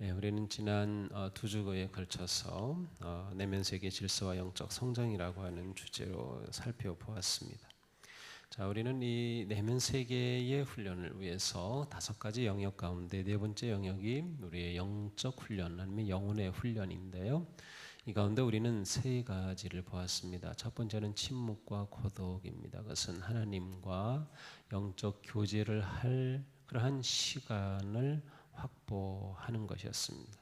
우리는 지난 두 주에 걸쳐서 내면 세계 질서와 영적 성장이라고 하는 주제로 살펴보았습니다. 자, 우리는 이 내면 세계의 훈련을 위해서 5가지 영역 가운데 네 번째 영역이 우리의 영적 훈련, 아니면 영혼의 훈련인데요. 이 가운데 우리는 3가지를 보았습니다. 첫 번째는 침묵과 고독입니다. 그것은 하나님과 영적 교제를 할 그러한 시간을 확보하는 것이었습니다.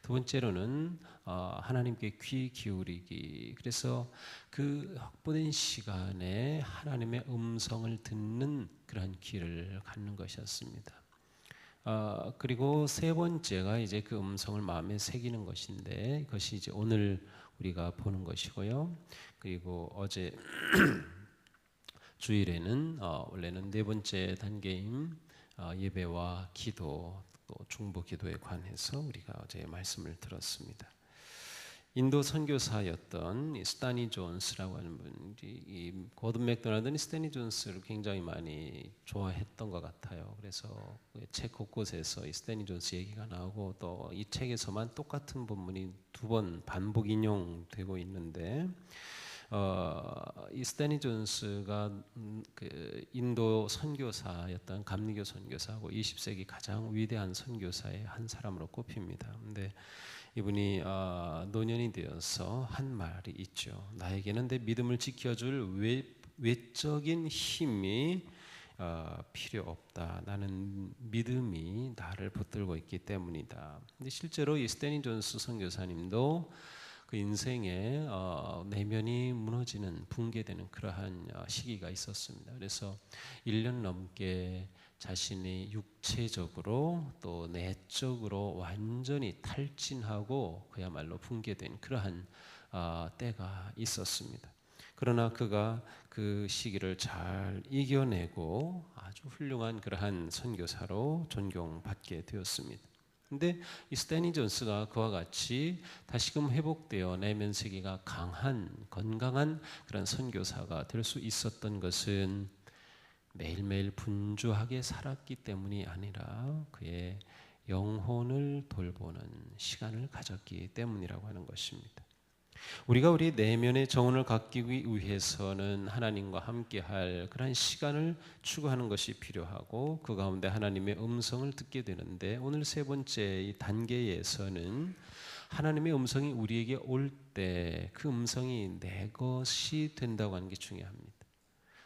두 번째로는 하나님께 귀 기울이기. 그래서 그 확보된 시간에 하나님의 음성을 듣는 그러한 귀를 갖는 것이었습니다. 그리고 세 번째가 이제 그 음성을 마음에 새기는 것인데, 그것이 이제 오늘 우리가 보는 것이고요. 그리고 어제 주일에는 원래는 네 번째 단계인 예배와 기도, 또 중보 기도에 관해서 우리가 어제 말씀을 들었습니다. 인도 선교사였던 스타니 존스라고 하는 분이 이 고든 맥도날드는 스타니 존스를 굉장히 많이 좋아했던 것 같아요. 그래서 책 곳곳에서 이 스타니 존스 얘기가 나오고, 또 이 책에서만 똑같은 본문이 2번 반복 인용되고 있는데, 이 스타니 존스가 그 인도 선교사였던 감리교 선교사하고 20세기 가장 위대한 선교사의 한 사람으로 꼽힙니다. 근데 이분이 노년이 되어서 한 말이 있죠. 나에게는 내 믿음을 지켜줄 외적인 힘이 필요 없다. 나는 믿음이 나를 붙들고 있기 때문이다. 근데 실제로 이 스타니 존스 선교사님도 그 인생의 내면이 무너지는, 붕괴되는 그러한 시기가 있었습니다. 그래서 1년 넘게 자신이 육체적으로 또 내적으로 완전히 탈진하고 그야말로 붕괴된 그러한 때가 있었습니다. 그러나 그가 그 시기를 잘 이겨내고 아주 훌륭한 그러한 선교사로 존경받게 되었습니다. 근데 이 스타니 존스가 그와 같이 다시금 회복되어 내면 세계가 강한, 건강한 그런 선교사가 될 수 있었던 것은 매일매일 분주하게 살았기 때문이 아니라 그의 영혼을 돌보는 시간을 가졌기 때문이라고 하는 것입니다. 우리가 우리 내면의 정원을 갖기 위해서는 하나님과 함께할 그런 시간을 추구하는 것이 필요하고, 그 가운데 하나님의 음성을 듣게 되는데, 오늘 세 번째 이 단계에서는 하나님의 음성이 우리에게 올 때 그 음성이 내 것이 된다고 하는 게 중요합니다.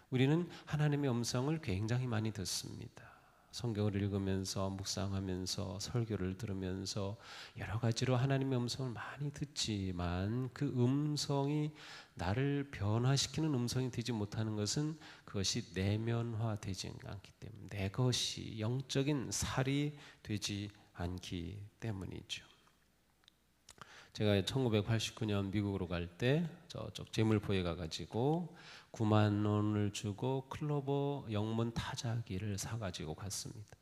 우리는 하나님의 음성을 굉장히 많이 듣습니다. 성경을 읽으면서, 묵상하면서, 설교를 들으면서 여러 가지로 하나님의 음성을 많이 듣지만, 그 음성이 나를 변화시키는 음성이 되지 못하는 것은 그것이 내면화되지 않기 때문에, 내 것이 영적인 살이 되지 않기 때문이죠. 제가 1989년 미국으로 갈 때 저쪽 제물포에 가가지고 9만 원을 주고 클로버 영문 타자기를 사가지고 갔습니다.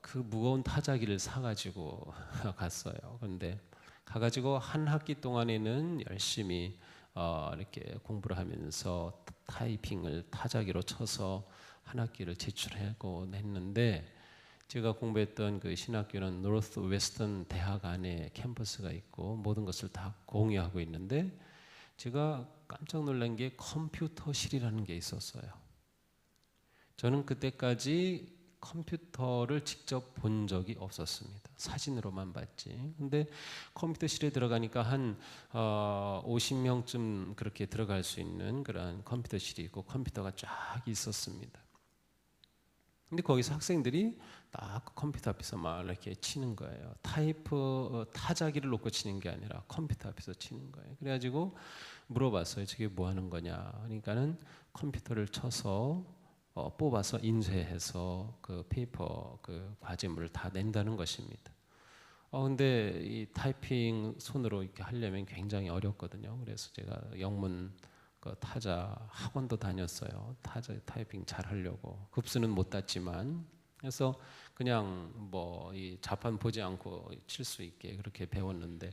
그 무거운 타자기를 사가지고 갔어요. 그런데 가가지고 한 학기 동안에는 열심히 이렇게 공부를 하면서 타이핑을 타자기로 쳐서 한 학기를 제출하고 냈는데, 제가 공부했던 그 신학교는 노스 웨스턴 대학 안에 캠퍼스가 있고 모든 것을 다 공유하고 있는데, 제가 깜짝 놀란 게 컴퓨터실이라는 게 있었어요. 저는 그때까지 컴퓨터를 직접 본 적이 없었습니다. 사진으로만 봤지. 근데 컴퓨터실에 들어가니까 한 50명쯤 그렇게 들어갈 수 있는 그런 컴퓨터실이 있고 컴퓨터가 쫙 있었습니다. 근데 거기서 학생들이 딱 컴퓨터 앞에서 막 이렇게 치는 거예요. 타자기를 놓고 치는 게 아니라 컴퓨터 앞에서 치는 거예요. 그래가지고 물어봤어요. 저게 뭐 하는 거냐. 그러니까는 컴퓨터를 쳐서 뽑아서 인쇄해서 그 페이퍼 그 과제물을 다 낸다는 것입니다. 근데 이 타이핑 손으로 이렇게 하려면 굉장히 어렵거든요. 그래서 제가 영문 타자 학원도 다녔어요. 타자 타이핑 잘 하려고. 급수는 못 땄지만, 그래서 그냥 뭐 이 자판 보지 않고 칠 수 있게 그렇게 배웠는데,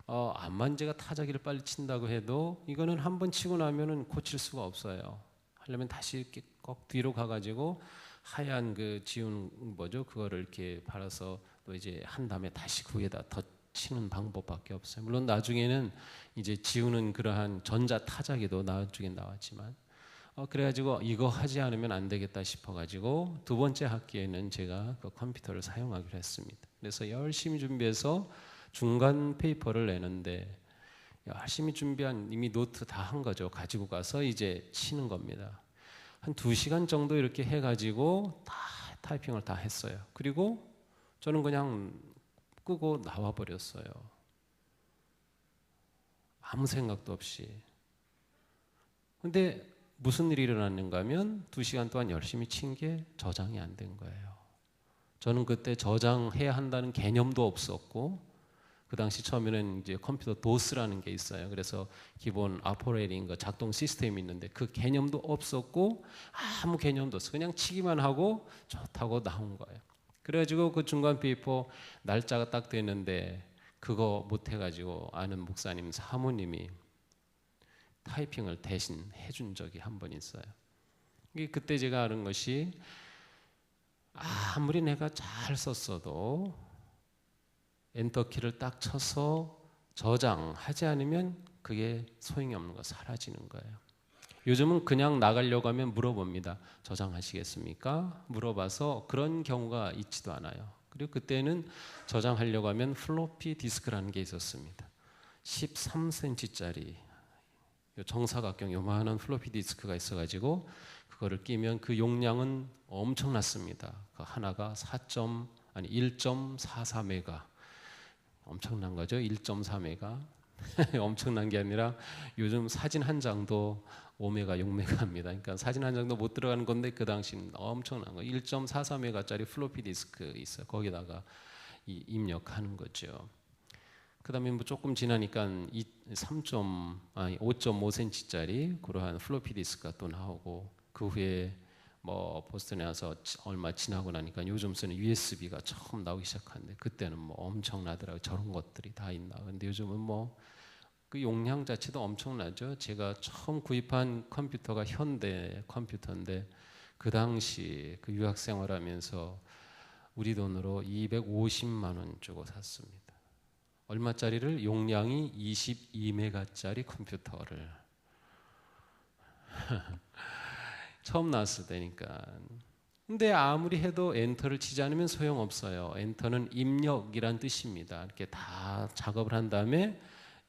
암만 제가 타자기를 빨리 친다고 해도 이거는 한번 치고 나면은 고칠 수가 없어요. 하려면 다시 이렇게 꼭 뒤로 가가지고 하얀 그 지운 뭐죠? 그거를 이렇게 발라서 또 이제 한 다음에 다시 그 위에다 덧치는 방법밖에 없어요. 물론 나중에는 이제 지우는 그러한 전자 타자기도 나중에 나왔지만 그래가지고 이거 하지 않으면 안 되겠다 싶어가지고 두 번째 학기에는 제가 그 컴퓨터를 사용하기로 했습니다. 그래서 열심히 준비해서 중간 페이퍼를 내는데 열심히 준비한 이미 노트 다 한 거죠. 가지고 가서 이제 치는 겁니다. 한 2시간 정도 이렇게 해가지고 다 타이핑을 다 했어요. 그리고 저는 그냥 끄고 나와 버렸어요. 아무 생각도 없이. 근데 무슨 일이 일어났는가 하면 2시간 동안 열심히 친 게 저장이 안 된 거예요. 저는 그때 저장해야 한다는 개념도 없었고 그 당시 처음에는 이제 컴퓨터 도스라는 게 있어요. 그래서 기본 오퍼레이팅 그 작동 시스템이 있는데 그 개념도 없었고 아무 개념도 없어. 그냥 치기만 하고 좋다고 나온 거예요. 그래가지고 그 중간 페이퍼 날짜가 딱 됐는데 그거 못 해가지고 아는 목사님 사모님이 타이핑을 대신 해준 적이 한 번 있어요. 그때 제가 아는 것이 아무리 내가 잘 썼어도 엔터키를 딱 쳐서 저장하지 않으면 그게 소용이 없는 거 사라지는 거예요. 요즘은 그냥 나가려고 하면 물어봅니다. 저장하시겠습니까? 물어봐서 그런 경우가 있지도 않아요. 그리고 그때는 저장하려고 하면 플로피 디스크라는 게 있었습니다. 13cm짜리 정사각형 요만한 플로피 디스크가 있어가지고 그거를 끼면 그 용량은 엄청났습니다. 그 하나가 1.44메가 엄청난 거죠. 1.4메가 엄청난 게 아니라 요즘 사진 한 장도 5메가, 6메가입니다. 그러니까 사진 한 장도 못 들어가는 건데 그 당시는 엄청난 거. 1.44메가짜리 플로피 디스크 있어요. 거기다가 입력하는 거죠. 그다음에 뭐 조금 지나니까 5.5cm짜리 그러한 플로피 디스크가 또 나오고 그 후에 뭐 보스턴에 와서 얼마 지나고 나니까 요즘 쓰는 USB가 처음 나오기 시작하는데 그때는 뭐 엄청나더라고요. 저런 것들이 다 있나. 근데 요즘은 뭐 그 용량 자체도 엄청나죠. 제가 처음 구입한 컴퓨터가 현대 컴퓨터인데 그 당시 그 유학 생활하면서 우리 돈으로 250만 원 주고 샀습니다. 얼마짜리를? 용량이 22메가짜리 컴퓨터를 처음 나왔을 때니까. 근데 아무리 해도 엔터를 치지 않으면 소용없어요. 엔터는 입력이란 뜻입니다. 이렇게 다 작업을 한 다음에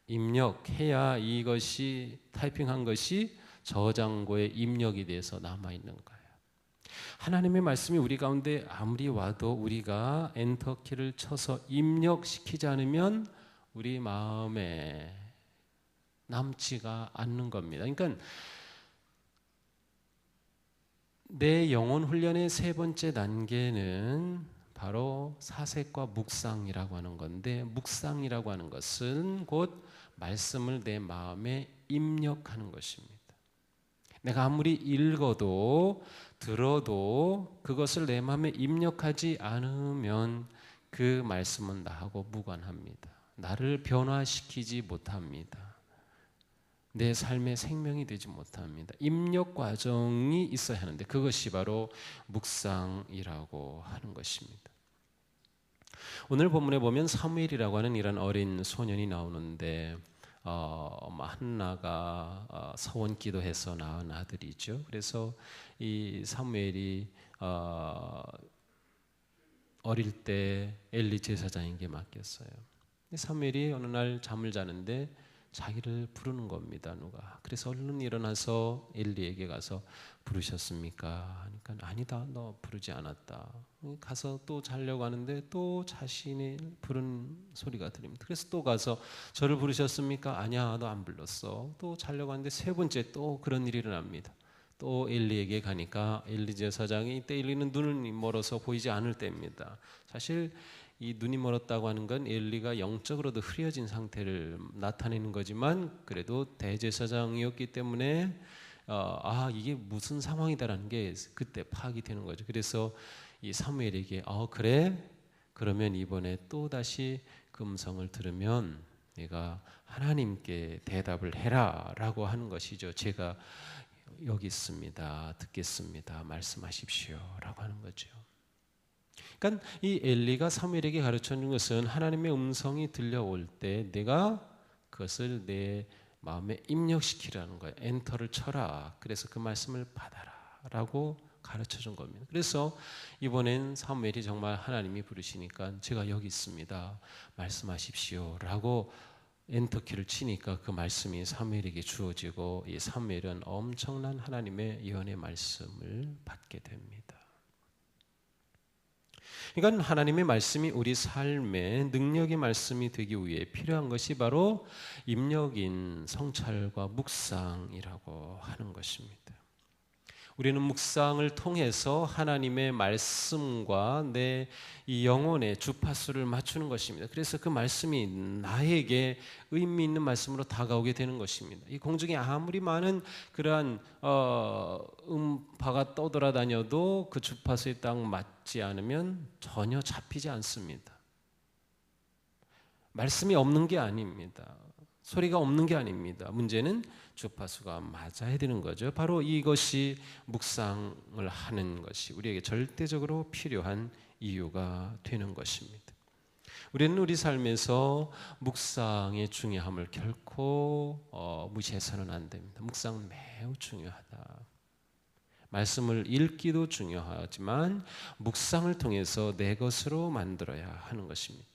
입력해야 이것이 타이핑한 것이 저장고에 입력이 돼서 남아있는 거예요. 하나님의 말씀이 우리 가운데 아무리 와도 우리가 엔터키를 쳐서 입력시키지 않으면 우리 마음에 남지가 않는 겁니다. 그러니까 내 영혼 훈련의 세 번째 단계는 바로 사색과 묵상이라고 하는 건데 묵상이라고 하는 것은 곧 말씀을 내 마음에 입력하는 것입니다. 내가 아무리 읽어도 들어도 그것을 내 마음에 입력하지 않으면 그 말씀은 나하고 무관합니다. 나를 변화시키지 못합니다. 내 삶의 생명이 되지 못합니다. 입력 과정이 있어야 하는데 그것이 바로 묵상이라고 하는 것입니다. 오늘 본문에 보면 사무엘이라고 하는 이런 어린 소년이 나오는데 한나가 서원 기도해서 낳은 아들이죠. 그래서 이 사무엘이 어릴 때 엘리 제사장에게 맡겼어요. 사무엘이 어느 날 잠을 자는데 자기를 부르는 겁니다. 누가. 그래서 얼른 일어나서 엘리에게 가서 부르셨습니까? 하니까 아니다, 너 부르지 않았다. 가서 또 자려고 하는데 또 자신이 부른 소리가 들립니다. 그래서 또 가서 저를 부르셨습니까? 아니야, 너 안 불렀어. 또 자려고 하는데 세 번째 또 그런 일이 일어납니다. 또 엘리에게 가니까 엘리 제사장이 이때 엘리는 눈이 멀어서 보이지 않을 때입니다. 사실 이 눈이 멀었다고 하는 건 엘리가 영적으로도 흐려진 상태를 나타내는 거지만 그래도 대제사장이었기 때문에 이게 무슨 상황이다라는 게 그때 파악이 되는 거죠. 그래서 이 사무엘에게 그래? 그러면 이번에 또 다시 그 음성을 들으면 내가 하나님께 대답을 해라라고 하는 것이죠. 제가 여기 있습니다. 듣겠습니다. 말씀하십시오라고 하는 거죠. 그러니까 이 엘리가 사무엘에게 가르쳐 준 것은 하나님의 음성이 들려올 때 내가 그것을 내 마음에 입력시키라는 거예요. 엔터를 쳐라. 그래서 그 말씀을 받아라라고 가르쳐 준 겁니다. 그래서 이번엔 사무엘이 정말 하나님이 부르시니까 제가 여기 있습니다. 말씀하십시오라고 엔터키를 치니까 그 말씀이 사무엘에게 주어지고 이 사무엘은 엄청난 하나님의 예언의 말씀을 받게 됩니다. 그러니까 하나님의 말씀이 우리 삶의 능력의 말씀이 되기 위해 필요한 것이 바로 입력인 성찰과 묵상이라고 하는 것입니다. 우리는 묵상을 통해서 하나님의 말씀과 내 이 영혼의 주파수를 맞추는 것입니다. 그래서 그 말씀이 나에게 의미 있는 말씀으로 다가오게 되는 것입니다. 이 공중에 아무리 많은 그러한 음파가 떠돌아다녀도 그 주파수에 딱 맞지 않으면 전혀 잡히지 않습니다. 말씀이 없는 게 아닙니다. 소리가 없는 게 아닙니다. 문제는 주파수가 맞아야 되는 거죠. 바로 이것이 묵상을 하는 것이 우리에게 절대적으로 필요한 이유가 되는 것입니다. 우리는 우리 삶에서 묵상의 중요함을 결코 무시해서는 안 됩니다. 묵상은 매우 중요하다. 말씀을 읽기도 중요하지만 묵상을 통해서 내 것으로 만들어야 하는 것입니다.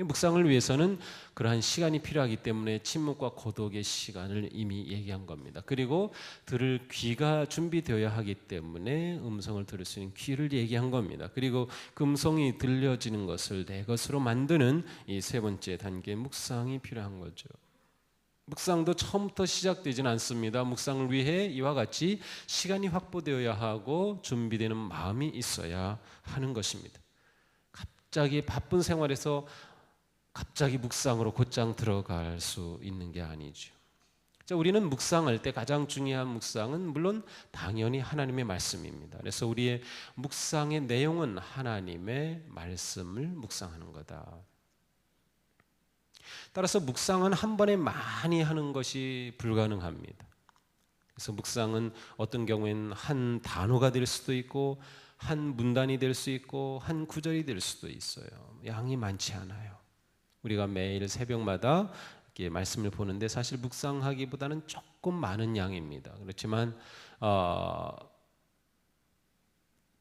묵상을 위해서는 그러한 시간이 필요하기 때문에 침묵과 고독의 시간을 이미 얘기한 겁니다. 그리고 들을 귀가 준비되어야 하기 때문에 음성을 들을 수 있는 귀를 얘기한 겁니다. 그리고 그 음성이 들려지는 것을 내 것으로 만드는 이 세 번째 단계의 묵상이 필요한 거죠. 묵상도 처음부터 시작되지는 않습니다. 묵상을 위해 이와 같이 시간이 확보되어야 하고 준비되는 마음이 있어야 하는 것입니다. 갑자기 바쁜 생활에서 갑자기 묵상으로 곧장 들어갈 수 있는 게 아니죠. 자, 우리는 묵상할 때 가장 중요한 묵상은 물론 당연히 하나님의 말씀입니다. 그래서 우리의 묵상의 내용은 하나님의 말씀을 묵상하는 거다. 따라서 묵상은 한 번에 많이 하는 것이 불가능합니다. 그래서 묵상은 어떤 경우에는 한 단어가 될 수도 있고 한 문단이 될 수 있고 한 구절이 될 수도 있어요. 양이 많지 않아요. 우리가 매일 새벽마다 이렇게 말씀을 보는데 사실 묵상하기보다는 조금 많은 양입니다. 그렇지만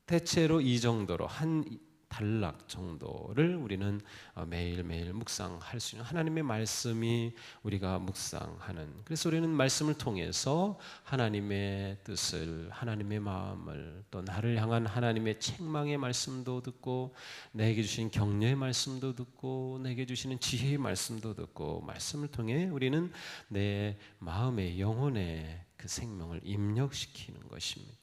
대체로 이 정도로 한 단락 정도를 우리는 매일매일 묵상할 수 있는 하나님의 말씀이 우리가 묵상하는, 그래서 우리는 말씀을 통해서 하나님의 뜻을, 하나님의 마음을, 또 나를 향한 하나님의 책망의 말씀도 듣고 내게 주신 격려의 말씀도 듣고 내게 주시는 지혜의 말씀도 듣고, 말씀을 통해 우리는 내 마음의 영혼의 그 생명을 입력시키는 것입니다.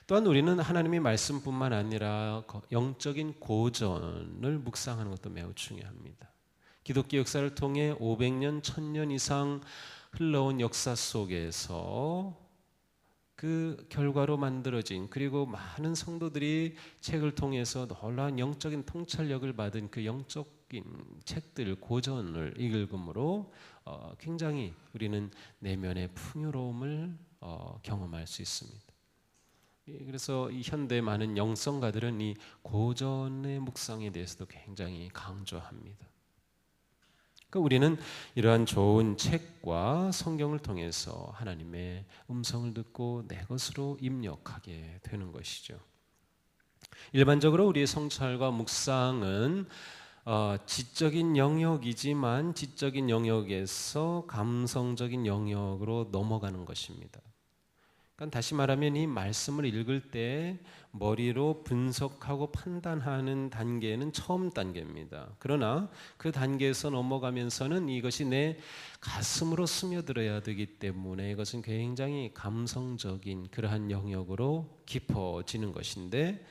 또한 우리는 하나님의 말씀뿐만 아니라 영적인 고전을 묵상하는 것도 매우 중요합니다. 기독교 역사를 통해 500년, 1000년 이상 흘러온 역사 속에서 그 결과로 만들어진, 그리고 많은 성도들이 책을 통해서 놀라운 영적인 통찰력을 받은 그 영적인 책들, 고전을 읽음으로 굉장히 우리는 내면의 풍요로움을 경험할 수 있습니다. 그래서 이 현대 많은 영성가들은 이 고전의 묵상에 대해서도 굉장히 강조합니다. 그러니까 우리는 이러한 좋은 책과 성경을 통해서 하나님의 음성을 듣고 내 것으로 입력하게 되는 것이죠. 일반적으로 우리의 성찰과 묵상은 지적인 영역이지만 지적인 영역에서 감성적인 영역으로 넘어가는 것입니다. 그러니까 다시 말하면 이 말씀을 읽을 때 머리로 분석하고 판단하는 단계는 처음 단계입니다. 그러나 그 단계에서 넘어가면서는 이것이 내 가슴으로 스며들어야 되기 때문에 이것은 굉장히 감성적인 그러한 영역으로 깊어지는 것인데,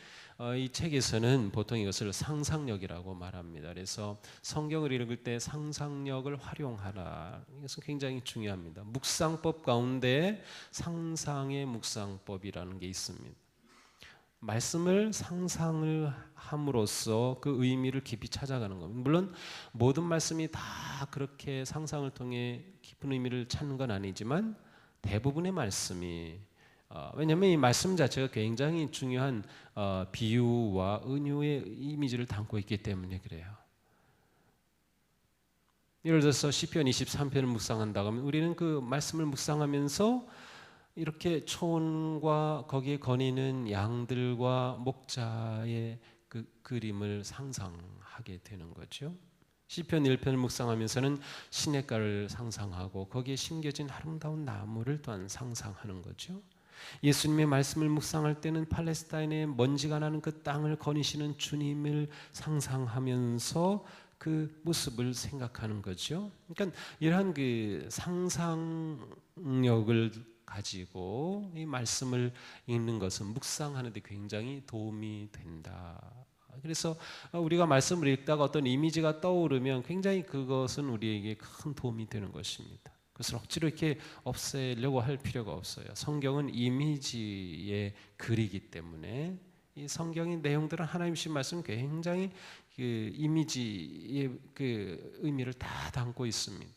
이 책에서는 보통 이것을 상상력이라고 말합니다. 그래서 성경을 읽을 때 상상력을 활용하라. 이것은 굉장히 중요합니다. 묵상법 가운데 상상의 묵상법이라는 게 있습니다. 말씀을 상상을 함으로써 그 의미를 깊이 찾아가는 겁니다. 물론 모든 말씀이 다 그렇게 상상을 통해 깊은 의미를 찾는 건 아니지만 대부분의 말씀이 왜냐하면 이 말씀 자체가 굉장히 중요한 비유와 은유의 이미지를 담고 있기 때문에 그래요. 예를 들어서 시편 23편을 묵상한다고 하면 우리는 그 말씀을 묵상하면서 이렇게 초원과 거기에 거니는 양들과 목자의 그 그림을 상상하게 되는 거죠. 시편 1편을 묵상하면서는 시냇가를 상상하고 거기에 심겨진 아름다운 나무를 또한 상상하는 거죠. 예수님의 말씀을 묵상할 때는 팔레스타인의 먼지가 나는 그 땅을 거니시는 주님을 상상하면서 그 모습을 생각하는 거죠. 그러니까 이러한 그 상상력을 가지고 이 말씀을 읽는 것은 묵상하는 데 굉장히 도움이 된다. 그래서 우리가 말씀을 읽다가 어떤 이미지가 떠오르면 굉장히 그것은 우리에게 큰 도움이 되는 것입니다. 그것을 억지로 이렇게 없애려고 할 필요가 없어요. 성경은 이미지의 글이기 때문에 이 성경의 내용들은 하나님 주신 말씀 굉장히 그 이미지의 그 의미를 다 담고 있습니다.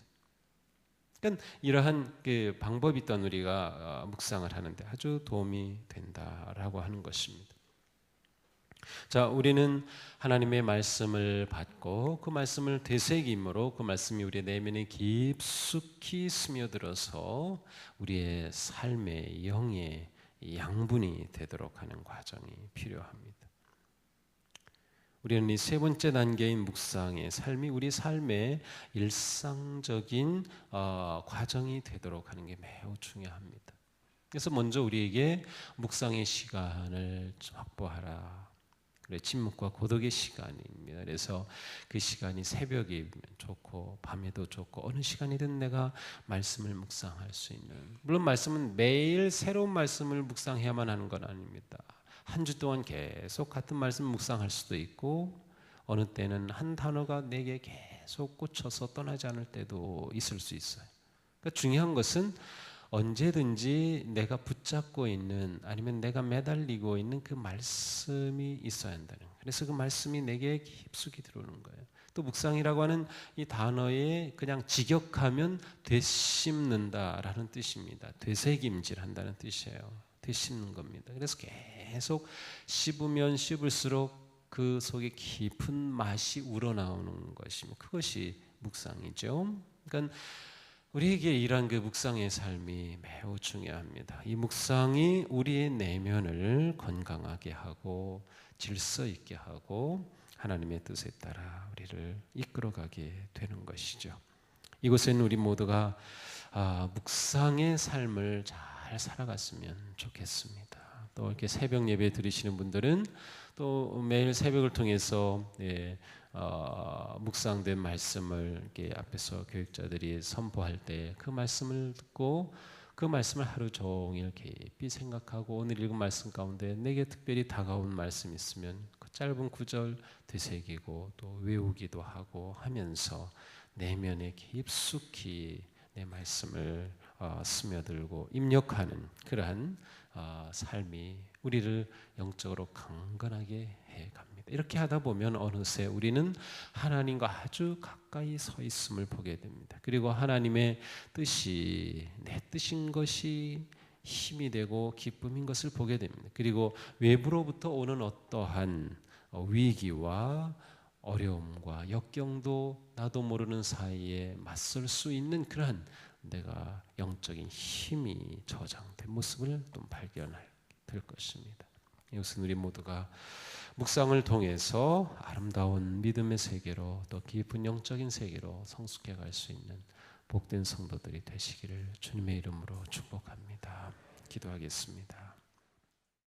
그러니까 이러한 그 방법이 있던 우리가 묵상을 하는데 아주 도움이 된다라고 하는 것입니다. 자, 우리는 하나님의 말씀을 받고 그 말씀을 되새김으로 그 말씀이 우리의 내면에 깊숙이 스며들어서 우리의 삶의 영의 양분이 되도록 하는 과정이 필요합니다. 우리는 이 세 번째 단계인 묵상의 삶이 우리 삶의 일상적인 과정이 되도록 하는 게 매우 중요합니다. 그래서 먼저 우리에게 묵상의 시간을 확보하라. 그래, 침묵과 고독의 시간입니다. 그래서 그 시간이 새벽이면 좋고 밤에도 좋고 어느 시간이든 내가 말씀을 묵상할 수 있는, 물론 말씀은 매일 새로운 말씀을 묵상해야만 하는 건 아닙니다. 한 주 동안 계속 같은 말씀을 묵상할 수도 있고 어느 때는 한 단어가 내게 계속 꽂혀서 떠나지 않을 때도 있을 수 있어요. 그러니까 중요한 것은 언제든지 내가 붙잡고 있는 아니면 내가 매달리고 있는 그 말씀이 있어야 한다는 거예요. 그래서 그 말씀이 내게 깊숙이 들어오는 거예요. 또 묵상이라고 하는 이 단어에 그냥 직역하면 되씹는다라는 뜻입니다. 되새김질한다는 뜻이에요. 되씹는 겁니다. 그래서 계속 씹으면 씹을수록 그 속에 깊은 맛이 우러나오는 것입니다. 그것이 묵상이죠. 그러니까 우리에게 이러한 그 묵상의 삶이 매우 중요합니다. 이 묵상이 우리의 내면을 건강하게 하고 질서 있게 하고 하나님의 뜻에 따라 우리를 이끌어가게 되는 것이죠. 이곳에는 우리 모두가 묵상의 삶을 잘 살아갔으면 좋겠습니다. 또 이렇게 새벽 예배 드리시는 분들은 또 매일 새벽을 통해서 묵상된 말씀을 이렇게 앞에서 교육자들이 선포할 때 그 말씀을 듣고 그 말씀을 하루 종일 깊이 생각하고 오늘 읽은 말씀 가운데 내게 특별히 다가온 말씀 있으면 그 짧은 구절 되새기고 또 외우기도 하고 하면서 내면에 깊숙이 내 말씀을 스며들고 입력하는 그러한 삶이 우리를 영적으로 강건하게 해갑니다. 이렇게 하다 보면 어느새 우리는 하나님과 아주 가까이 서 있음을 보게 됩니다. 그리고 하나님의 뜻이 내 뜻인 것이 힘이 되고 기쁨인 것을 보게 됩니다. 그리고 외부로부터 오는 어떠한 위기와 어려움과 역경도 나도 모르는 사이에 맞설 수 있는 그러한 내가 영적인 힘이 저장된 모습을 또 발견할 될 것입니다. 이것은 우리 모두가 묵상을 통해서 아름다운 믿음의 세계로 또 깊은 영적인 세계로 성숙해 갈 수 있는 복된 성도들이 되시기를 주님의 이름으로 축복합니다. 기도하겠습니다.